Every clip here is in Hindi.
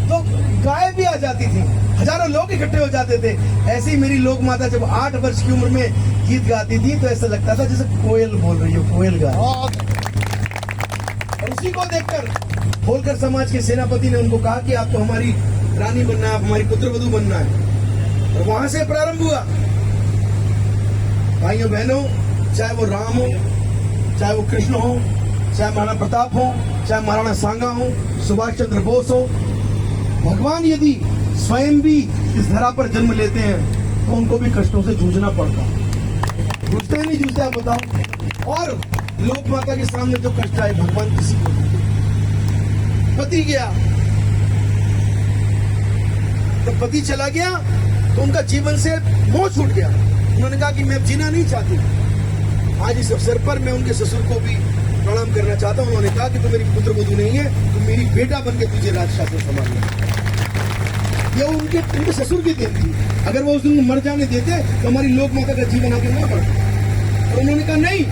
तो गाय भी आ जाती थी, हजारों लोग इकट्ठे हो जाते थे। ऐसी मेरी लोक माता जब 8 वर्ष की उम्र में गीत गाती थी तो ऐसा लगता था जैसे कोयल बोल रही हो, कोयल गा। और उसी को देखकर होलकर समाज के सेनापति ने उनको कहा कि आप तो हमारी रानी बनना है, आप हमारी पुत्रवधू बनना है। और वहां से प्रारंभ हुआ। भाइयों बहनों, चाहे वो राम हो, चाहे वो कृष्ण हो, चाहे महाराणा प्रताप हो, चाहे महाराणा सांगा हो, सुभाष चंद्र बोस हो, भगवान यदि स्वयं भी इस धरा पर जन्म लेते हैं तो उनको भी कष्टों से जूझना पड़ता है। जूझते नहीं जूझते, आप बताओ। और लोक माता के सामने जो कष्ट आए, भगवान किसी को नहीं। पति गया, तो पति चला गया तो उनका जीवन से मोह छूट गया। उन्होंने कहा कि मैं जीना नहीं चाहती। आज इस अवसर पर मैं उनके ससुर को भी प्रणाम करना चाहता हूं। उन्होंने कहा कि तू मेरी पुत्रवधू नहीं है, तू मेरी बेटा बन के तुझे राजशासन संभालना। ये उनके ससुर की देन थी। अगर वो उस दिन मर जाने देते तो हमारी लोक माता का जीवन आगे ना बढ़ता। और उन्होंने कहा नहीं,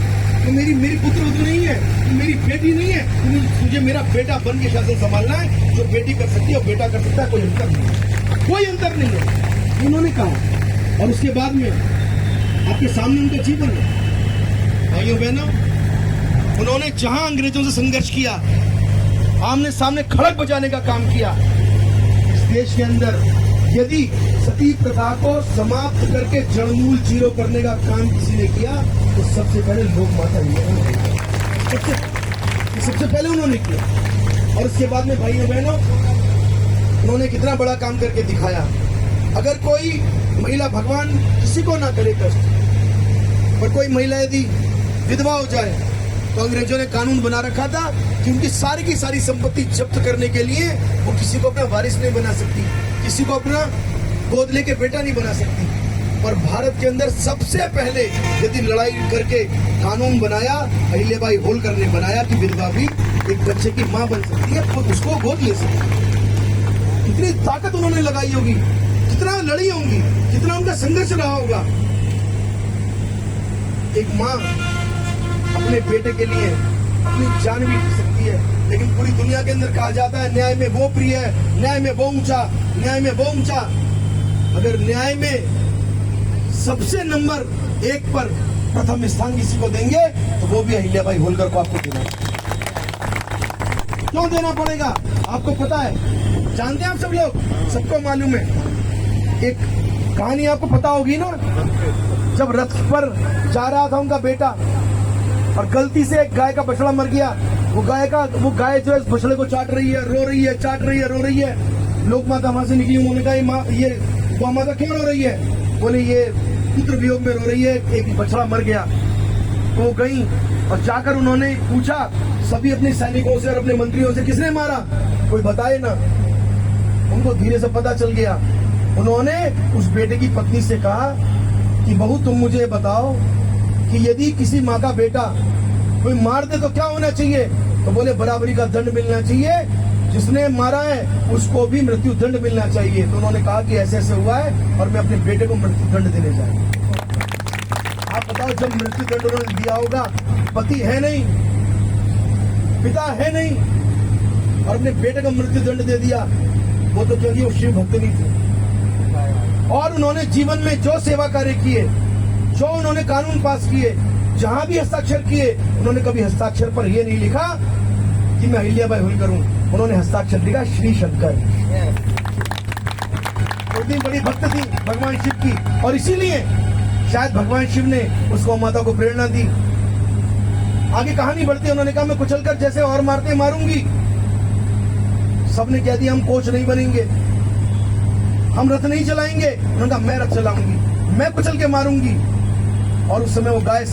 तो मेरी पुत्रवधू नहीं है, तू मेरी बेटी नहीं है, तुझे मेरा बेटा बन के शासन संभालना है। जो बेटी कर सकती है वो बेटा कर सकता है, कोई अंतर नहीं है, कोई अंतर नहीं है, उन्होंने कहा। और उसके बाद में आपके सामने उनका जीवन है। भाइयों बहनों, उन्होंने जहां अंग्रेजों से संघर्ष किया, आमने सामने खड़क बजाने का काम किया। इस देश के अंदर यदि सती प्रथा को समाप्त करके जड़मूल जीरो करने का काम किसी ने किया तो सबसे पहले लोक माता ही सबसे पहले उन्होंने किया। और उसके बाद में भाइयों बहनों, उन्होंने कितना बड़ा काम करके दिखाया। अगर कोई महिला, भगवान किसी को ना करे कष्ट, पर कोई महिला यदि विधवा हो जाए तो अंग्रेजों ने कानून बना रखा था कि उनकी सारी की सारी संपत्ति जब्त करने के लिए वो किसी को अपना वारिस नहीं बना सकती, किसी को अपना गोद लेके बेटा नहीं बना सकती। और भारत के अंदर सबसे पहले यदि लड़ाई करके कानून बनाया, अहिल्याबाई होलकर ने बनाया कि विधवा भी एक बच्चे की मां बन सकती है, तो उसको गोद ले सकती है। कितनी ताकत उन्होंने लगाई होगी, कितना लड़ी होंगी, कितना उनका संघर्ष रहा होगा। एक मां अपने बेटे के लिए अपनी जान भी दे सकती है, लेकिन पूरी दुनिया के अंदर कहा जाता है न्याय में वो प्रिय है, न्याय में वो ऊंचा, न्याय में वो ऊंचा। अगर न्याय में सबसे नंबर 1 पर प्रथम स्थान किसी को देंगे तो वो भी अहिल्याबाई होलकर को आपको देना। क्यों देना पड़ेगा? आपको पता है, जानते हैं आप सब लोग, सबको मालूम है। एक कहानी आपको पता होगी ना, जब रथ पर जा रहा था उनका बेटा और गलती से एक गाय का बछड़ा मर गया। वो गाय जो है बछड़े को चाट रही है, रो रही है, चाट रही है, रो रही है। लोक माता वहां से निकली, उन्होंने कहा ये गौ माता क्यों रो रही है? बोले ये पुत्र वियोग में रो रही है, एक बछड़ा मर गया। तो वो गई और जाकर उन्होंने पूछा सभी अपने सैनिकों से और अपने मंत्रियों से, किसने मारा? कोई बताए ना। उनको धीरे से पता चल गया। उन्होंने उस बेटे की पत्नी से कहा कि बहू तुम मुझे बताओ कि यदि किसी माँ का बेटा कोई मार दे तो क्या होना चाहिए? तो बोले बराबरी का दंड मिलना चाहिए, जिसने मारा है उसको भी मृत्यु दंड मिलना चाहिए। तो उन्होंने कहा कि ऐसे ऐसे हुआ है और मैं अपने बेटे को मृत्यु दंड देने जा रहा हूं। आप बताओ, जब मृत्यु दंड उन्होंने दिया होगा, पति है नहीं, पिता है नहीं, और अपने बेटे को मृत्यु दंड दे दिया, वो तो क्योंकि वो शिव भक्त नहीं थे। और उन्होंने जीवन में जो सेवा कार्य किए, जो उन्होंने कानून पास किए, जहां भी हस्ताक्षर किए, उन्होंने कभी हस्ताक्षर पर यह नहीं लिखा कि मैं अहिल्याबाई होलकर हूं। उन्होंने हस्ताक्षर लिखा श्री शंकर। इतनी बड़ी भक्त थी भगवान शिव की, और इसीलिए शायद भगवान शिव ने उसको माता को प्रेरणा दी। आगे कहानी बढ़ती है। उन्होंने कहा मैं कुचलकर जैसे और मारते मारूंगी। सबने कह दिया हम कोच नहीं बनेंगे, हम रथ नहीं चलाएंगे। उन्होंने कहा मैं रथ चलाऊंगी, मैं कुचल के मारूंगी। और उस समय वो गाय